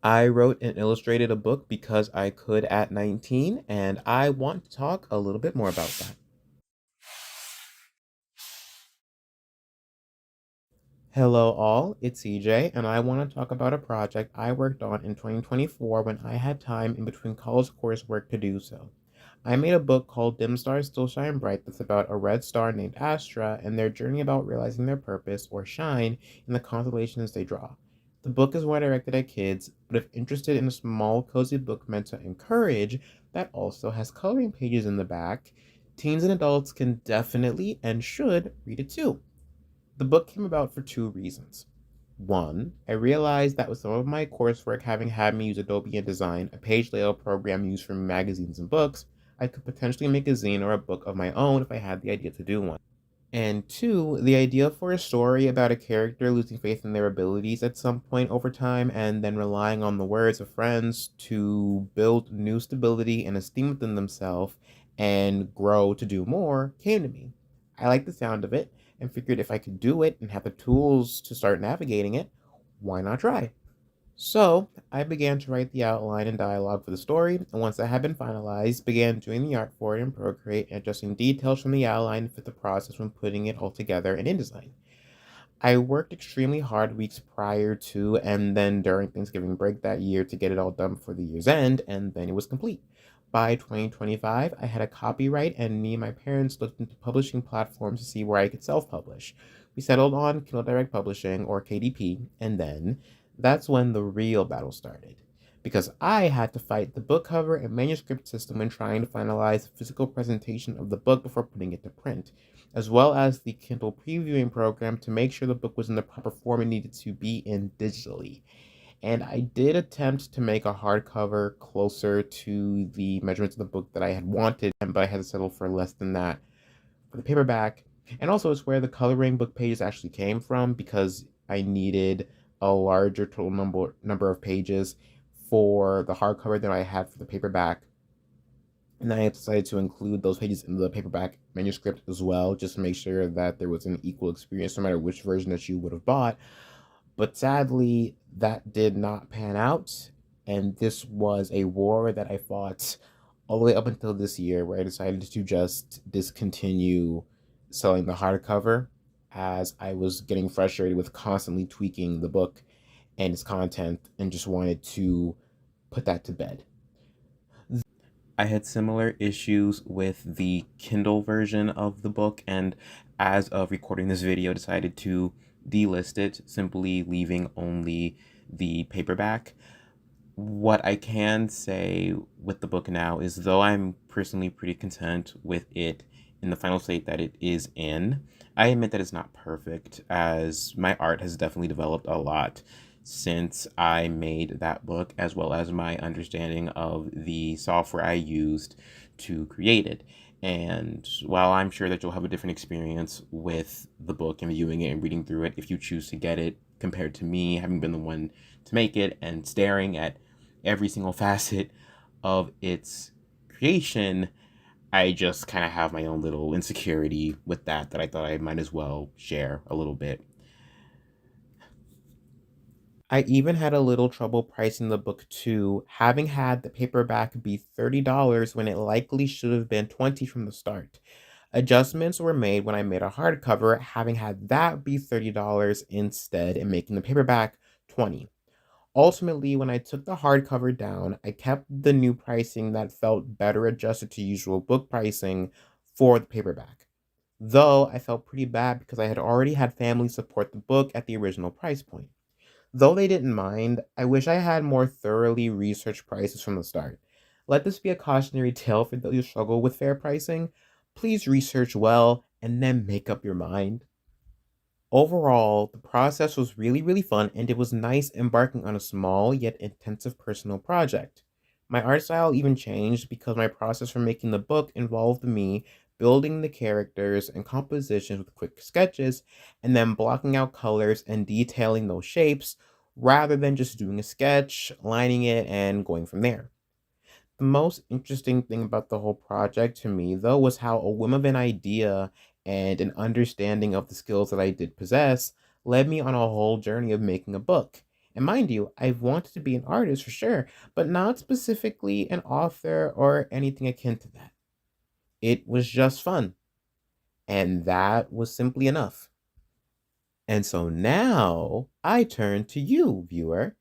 I wrote and illustrated a book because I could at 19, and I want to talk a little bit more about that. Hello, all. It's CJ, and I want to talk about a project I worked on in 2024 when I had time in between college coursework to do so. I made a book called Dim Stars Still Shine Bright that's about a red star named Astra and their journey about realizing their purpose or shine in the constellations they draw. The book is more directed at kids, but if interested in a small, cozy book meant to encourage that also has coloring pages in the back, teens and adults can definitely and should read it too. The book came about for two reasons. One, I realized that with some of my coursework having had me use Adobe InDesign, a page layout program used for magazines and books, I could potentially make a zine or a book of my own if I had the idea to do one. And two, the idea for a story about a character losing faith in their abilities at some point over time and then relying on the words of friends to build new stability and esteem within themselves and grow to do more came to me. I liked the sound of it and figured if I could do it and have the tools to start navigating it, why not try? So, I began to write the outline and dialogue for the story, and once that had been finalized, began doing the art for it in Procreate and adjusting details from the outline to fit the process when putting it all together in InDesign. I worked extremely hard weeks prior to and then during Thanksgiving break that year to get it all done for the year's end, and then it was complete. By 2025, I had a copyright, and me and my parents looked into publishing platforms to see where I could self publish. We settled on Kindle Direct Publishing, or KDP, and then that's when the real battle started. Because I had to fight the book cover and manuscript system when trying to finalize the physical presentation of the book before putting it to print, as well as the Kindle previewing program to make sure the book was in the proper form it needed to be in digitally. And I did attempt to make a hardcover closer to the measurements of the book that I had wanted, but I had to settle for less than that for the paperback. And also, it's where the coloring book pages actually came from because I needed a larger total number of pages for the hardcover than I had for the paperback. And I decided to include those pages in the paperback manuscript as well, just to make sure that there was an equal experience no matter which version that you would have bought. But sadly, that did not pan out. And this was a war that I fought all the way up until this year, where I decided to just discontinue selling the hardcover as I was getting frustrated with constantly tweaking the book and its content and just wanted to put that to bed. I had similar issues with the Kindle version of the book, and as of recording this video, decided to delist it, simply leaving only the paperback. What I can say with the book now is, though I'm personally pretty content with it in the final state that it is in, I admit that it's not perfect, as my art has definitely developed a lot since I made that book, as well as my understanding of the software I used to create it. And while I'm sure that you'll have a different experience with the book and viewing it and reading through it if you choose to get it, compared to me having been the one to make it and staring at every single facet of its creation, I just kind of have my own little insecurity with that I thought I might as well share a little bit. I even had a little trouble pricing the book too, having had the paperback be $30 when it likely should have been 20 from the start. Adjustments were made when I made a hardcover, having had that be $30 instead and making the paperback 20. Ultimately, when I took the hardcover down, I kept the new pricing that felt better adjusted to usual book pricing for the paperback. Though I felt pretty bad because I had already had family support the book at the original price point. Though they didn't mind, I wish I had more thoroughly researched prices from the start. Let this be a cautionary tale for those who struggle with fair pricing. Please research well and then make up your mind. Overall, the process was really fun, and it was nice embarking on a small yet intensive personal project. My art style even changed because my process for making the book involved me building the characters and compositions with quick sketches and then blocking out colors and detailing those shapes rather than just doing a sketch, lining it, and going from there. The most interesting thing about the whole project to me, though, was how a whim of an idea and an understanding of the skills that I did possess led me on a whole journey of making a book. And mind you, I've wanted to be an artist for sure, but not specifically an author or anything akin to that. It was just fun, and that was simply enough. And so now I turn to you, viewer.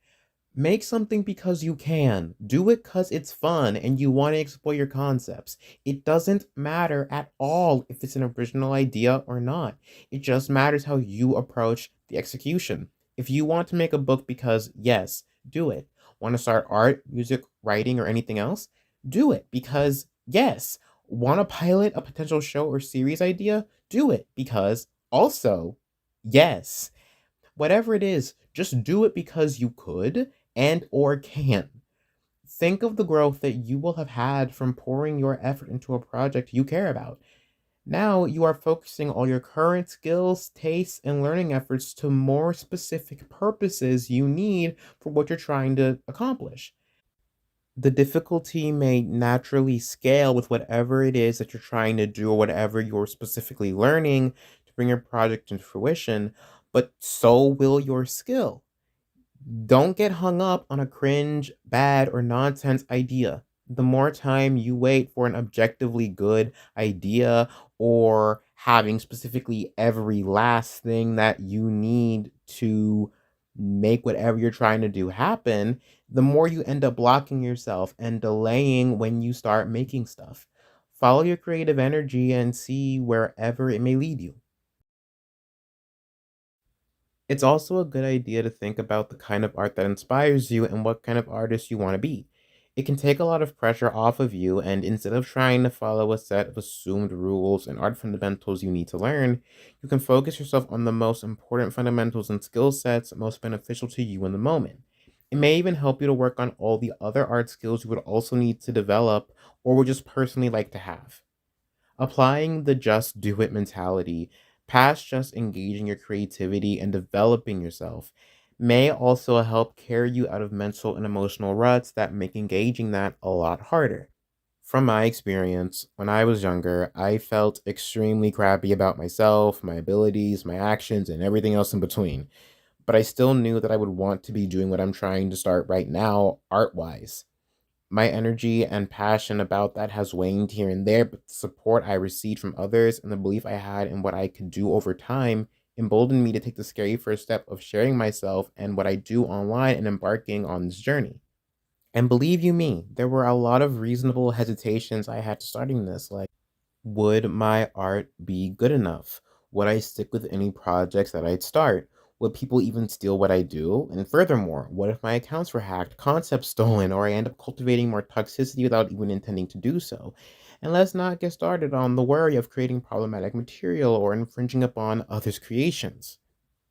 Make something because you can. Do it because it's fun and you want to explore your concepts. It doesn't matter at all if it's an original idea or not. It just matters how you approach the execution. If you want to make a book because, yes, do it. Want to start art, music, writing, or anything else? Do it because, yes. Want to pilot a potential show or series idea? Do it because, also, yes. Whatever it is, just do it because you could and or can. Think of the growth that you will have had from pouring your effort into a project you care about. Now you are focusing all your current skills, tastes, and learning efforts to more specific purposes you need for what you're trying to accomplish. The difficulty may naturally scale with whatever it is that you're trying to do or whatever you're specifically learning to bring your project into fruition, but so will your skill. Don't get hung up on a cringe, bad, or nonsense idea. The more time you wait for an objectively good idea or having specifically every last thing that you need to make whatever you're trying to do happen, the more you end up blocking yourself and delaying when you start making stuff. Follow your creative energy and see wherever it may lead you. It's also a good idea to think about the kind of art that inspires you and what kind of artist you want to be. It can take a lot of pressure off of you, and instead of trying to follow a set of assumed rules and art fundamentals you need to learn, you can focus yourself on the most important fundamentals and skill sets most beneficial to you in the moment. It may even help you to work on all the other art skills you would also need to develop or would just personally like to have. Applying the just do it mentality, past just engaging your creativity and developing yourself, may also help carry you out of mental and emotional ruts that make engaging that a lot harder. From my experience, when I was younger, I felt extremely crappy about myself, my abilities, my actions, and everything else in between. But I still knew that I would want to be doing what I'm trying to start right now, art wise. My energy and passion about that has waned here and there, but the support I received from others and the belief I had in what I could do over time emboldened me to take the scary first step of sharing myself and what I do online and embarking on this journey. And believe you me, there were a lot of reasonable hesitations I had to starting this, like, would my art be good enough? Would I stick with any projects that I'd start? Would people even steal what I do? And furthermore, what if my accounts were hacked, concepts stolen, or I end up cultivating more toxicity without even intending to do so? And let's not get started on the worry of creating problematic material or infringing upon others' creations.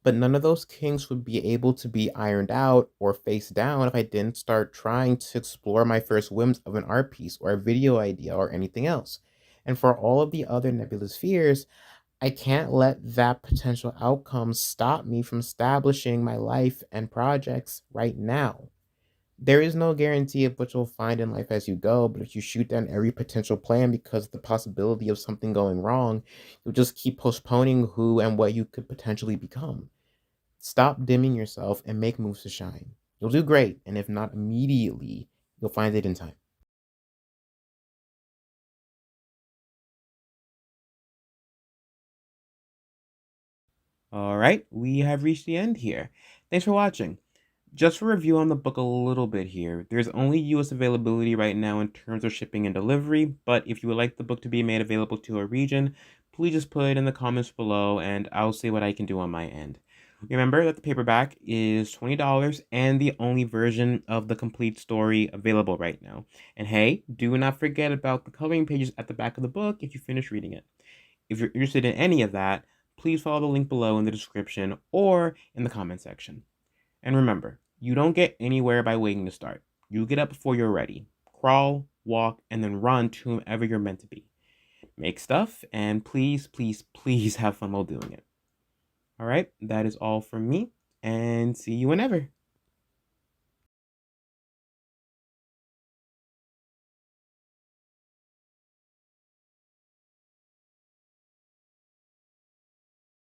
But none of those kinks would be able to be ironed out or faced down if I didn't start trying to explore my first whims of an art piece or a video idea or anything else. And for all of the other nebulous fears, I can't let that potential outcome stop me from establishing my life and projects right now. There is no guarantee of what you'll find in life as you go, but if you shoot down every potential plan because of the possibility of something going wrong, you'll just keep postponing who and what you could potentially become. Stop dimming yourself and make moves to shine. You'll do great, and if not immediately, you'll find it in time. All right, we have reached the end here. Thanks for watching. Just for review on the book a little bit here, there's only US availability right now in terms of shipping and delivery, but if you would like the book to be made available to a region, please just put it in the comments below and I'll see what I can do on my end. Remember that the paperback is $20 and the only version of the complete story available right now. And hey, do not forget about the coloring pages at the back of the book if you finish reading it. If you're interested in any of that, please follow the link below in the description or in the comment section. And remember, you don't get anywhere by waiting to start. You get up before you're ready. Crawl, walk, and then run to whomever you're meant to be. Make stuff, and please, please, please have fun while doing it. All right, that is all from me, and see you whenever.